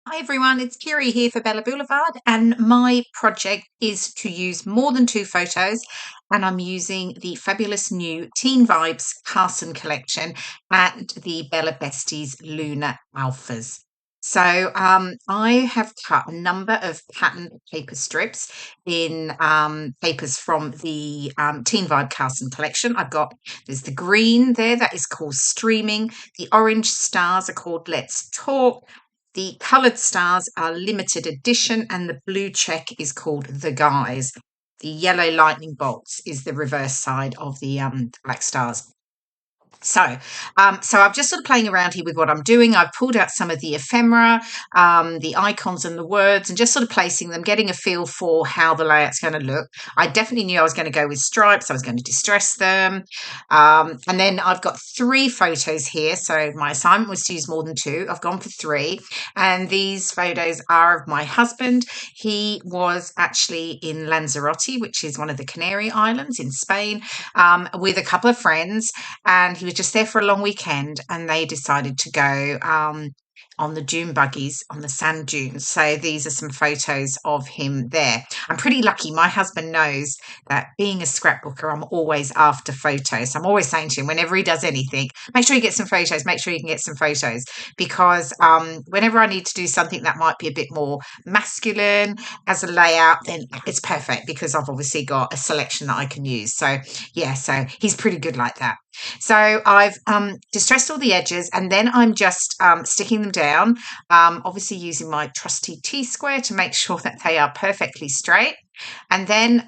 Hi everyone, it's Kirei here for Bella Boulevard, and my project is to use more than two photos, and I'm using the fabulous new Teen Vibes Carson collection and the Bella Besties Lunar Alphas. I have cut a number of pattern paper strips in papers from the Teen Vibe Carson collection. There's the green there that is called Streaming, the orange stars are called Let's Talk. The coloured stars are limited edition, and the blue check is called The Guys. The yellow lightning bolts is the reverse side of the black stars. So I'm just sort of playing around here with what I'm doing. I've pulled out some of the ephemera, the icons and the words, and just sort of placing them, getting a feel for how the layout's going to look. I definitely knew I was going to go with stripes. I was going to distress them. And then I've got three photos here. So my assignment was to use more than two. I've gone for three. And these photos are of my husband. He was actually in Lanzarote, which is one of the Canary Islands in Spain, with a couple of friends, and he was just there for a long weekend, and they decided to go on the dune buggies on the sand dunes. So these are some photos of him there. I'm pretty lucky. My husband knows that being a scrapbooker, I'm always after photos. I'm always saying to him, whenever he does anything, make sure you get some photos, make sure you can get some photos, because whenever I need to do something that might be a bit more masculine as a layout, then it's perfect, because I've obviously got a selection that I can use. So yeah, so he's pretty good like that. So I've distressed all the edges, and then I'm just sticking them down, obviously using my trusty T-square to make sure that they are perfectly straight. And then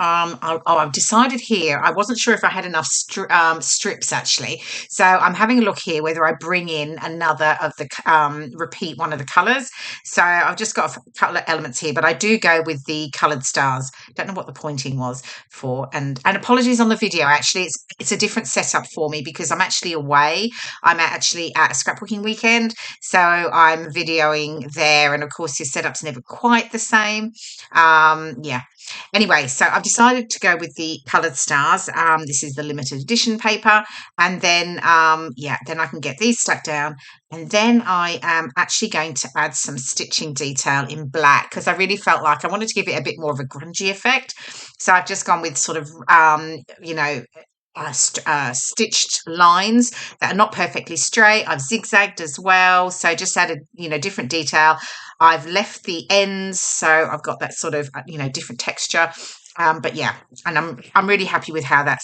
I've decided here, I wasn't sure if I had enough strips actually. So I'm having a look here whether I bring in another of the, repeat one of the colours. So I've just got a couple of elements here, but I do go with the coloured stars. Don't know what the pointing was for. And apologies on the video, actually, it's a different setup for me because I'm actually away. I'm actually at a scrapbooking weekend. So I'm videoing there. And of course, your setup's never quite the same. Yeah. Anyway, so I've decided to go with the coloured stars. This is the limited edition paper. And then, then I can get these stuck down. And then I am actually going to add some stitching detail in black, because I really felt like I wanted to give it a bit more of a grungy effect. So I've just gone with sort of, stitched lines that are not perfectly straight. I've zigzagged as well, so just added different detail. I've left the ends, so I've got that sort of different texture. But yeah, and I'm really happy with how that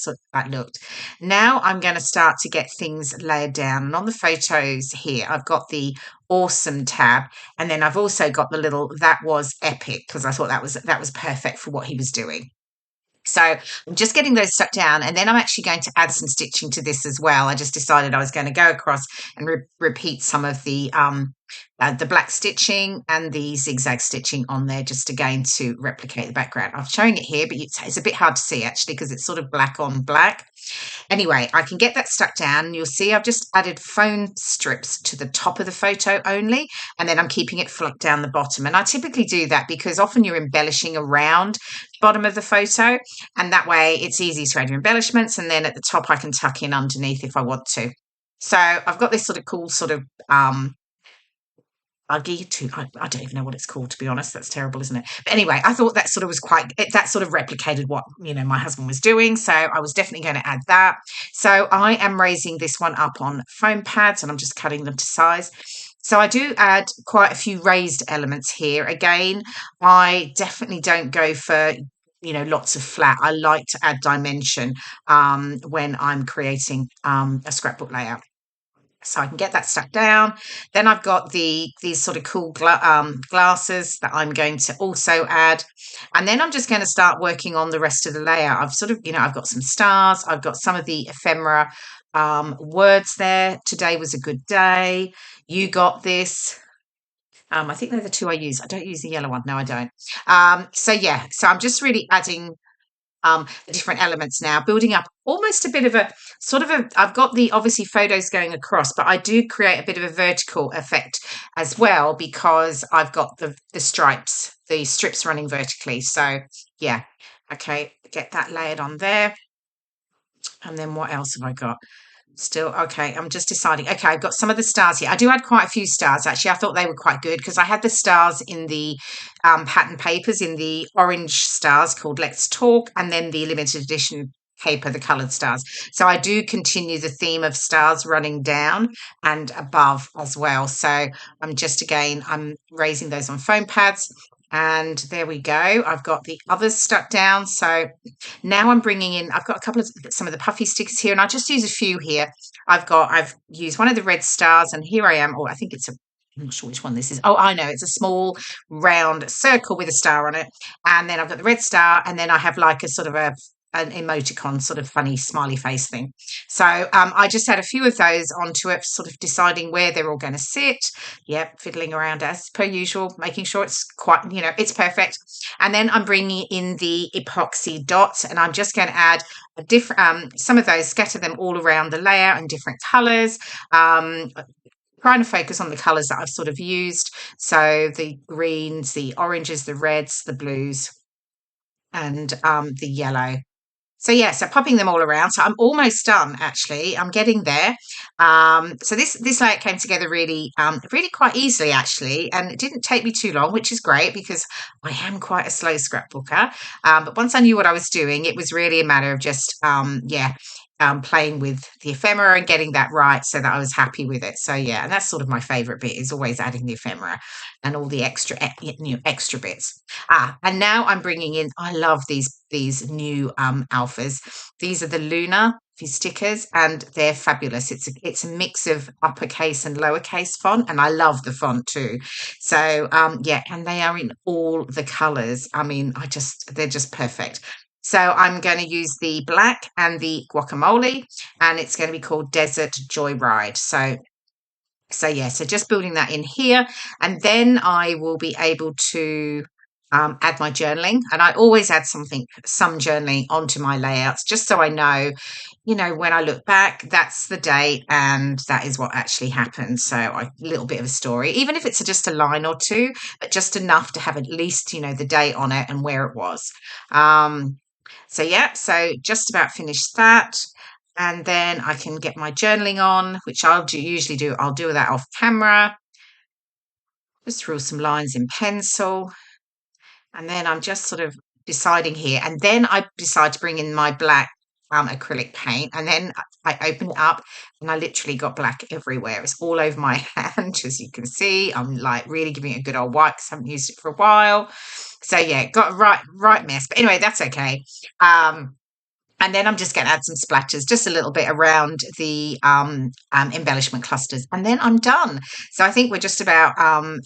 looked. Now I'm going to start to get things layered down, and on the photos here I've got the awesome tab, and then I've also got the little that was epic, because I thought that was perfect for what he was doing. So I'm just getting those stuck down, and then I'm actually going to add some stitching to this as well. I just decided I was going to go across and repeat some of the black stitching and the zigzag stitching on there, just again to replicate the background. I'm showing it here, but it's a bit hard to see actually because it's sort of black on black. Anyway, I can get that stuck down, and you'll see I've just added foam strips to the top of the photo only, and then I'm keeping it flat down the bottom. And I typically do that because often you're embellishing around the bottom of the photo, and that way it's easy to add your embellishments, and then at the top I can tuck in underneath if I want to. So I've got this sort of cool sort of I don't even know what it's called, to be honest. That's terrible, isn't it? But anyway, I thought that sort of that sort of replicated what my husband was doing, so I was definitely going to add that. So I am raising this one up on foam pads, and I'm just cutting them to size. So I do add quite a few raised elements here. Again, I definitely don't go for lots of flat. I like to add dimension when I'm creating a scrapbook layout. So I can get that stuck down. Then I've got these sort of cool glasses that I'm going to also add. And then I'm just going to start working on the rest of the layout. I've sort of, I've got some stars. I've got some of the ephemera words there. Today was a good day. You got this. I think they're the two I use. I don't use the yellow one. No, I don't. So I'm just really adding the different elements now, building up almost a bit of a sort of I've got the obviously photos going across, but I do create a bit of a vertical effect as well because I've got the strips running vertically. So yeah, okay, get that layered on there. And then what else have I got? Still, okay, I'm just deciding. Okay, I've got some of the stars here. I do add quite a few stars, actually. I thought they were quite good because I had the stars in the pattern papers, in the orange stars called Let's Talk, and then the limited edition paper, the coloured stars. So I do continue the theme of stars running down and above as well. So I'm just, again, I'm raising those on foam pads. And there we go. I've got the others stuck down. So now I'm bringing in, I've got a couple of some of the puffy stickers here, and I just use a few here. I've used one of the red stars, and here I am. Oh, I think it's a, I'm not sure which one this is. Oh, I know, it's a small round circle with a star on it. And then I've got the red star, and then I have like a sort of an emoticon, sort of funny smiley face thing. So I just add a few of those onto it, sort of deciding where they're all going to sit. Yep, fiddling around as per usual, making sure it's quite, it's perfect. And then I'm bringing in the epoxy dots, and I'm just going to add a different, some of those, scatter them all around the layout in different colours. Trying to focus on the colours that I've sort of used. So the greens, the oranges, the reds, the blues, and the yellow. So yeah, so popping them all around. So I'm almost done, actually. I'm getting there. So this layout came together really quite easily, actually, and it didn't take me too long, which is great because I am quite a slow scrapbooker. But once I knew what I was doing, it was really a matter of just playing with the ephemera and getting that right so that I was happy with it. So yeah, and that's sort of my favourite bit, is always adding the ephemera and all the extra bits. And now I'm bringing in, I love these new alphas. These are the Lunar, these stickers, and they're fabulous. It's a mix of uppercase and lowercase font, and I love the font too. So yeah, and they are in all the colours. I mean, they're just perfect. So I'm going to use the black and the guacamole, and it's going to be called Desert Joyride. So yeah, so just building that in here, and then I will be able to add my journaling, and I always add some journaling onto my layouts, just so I know, when I look back, that's the date and that is what actually happened. So a little bit of a story, even if it's just a line or two, but just enough to have at least, the date on it and where it was. So yeah, so just about finished that. And then I can get my journaling on, which usually do. I'll do that off camera. Just draw some lines in pencil. And then I'm just sort of deciding here. And then I decide to bring in my black acrylic paint. And then I open it up and I literally got black everywhere. It's all over my hand, as you can see. I'm like really giving it a good old wipe because I haven't used it for a while. So yeah, got a right mess. But anyway, that's okay. And then I'm just going to add some splatters, just a little bit around the embellishment clusters. And then I'm done. So I think we're just about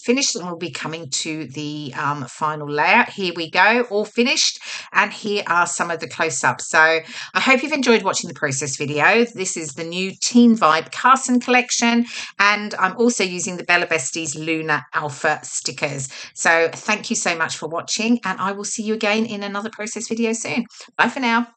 finished, and we'll be coming to the final layout. Here we go, all finished. And here are some of the close-ups. So I hope you've enjoyed watching the process video. This is the new Teen Vibe Carson collection. And I'm also using the Besties Lunar Alpha stickers. So thank you so much for watching. And I will see you again in another process video soon. Bye for now.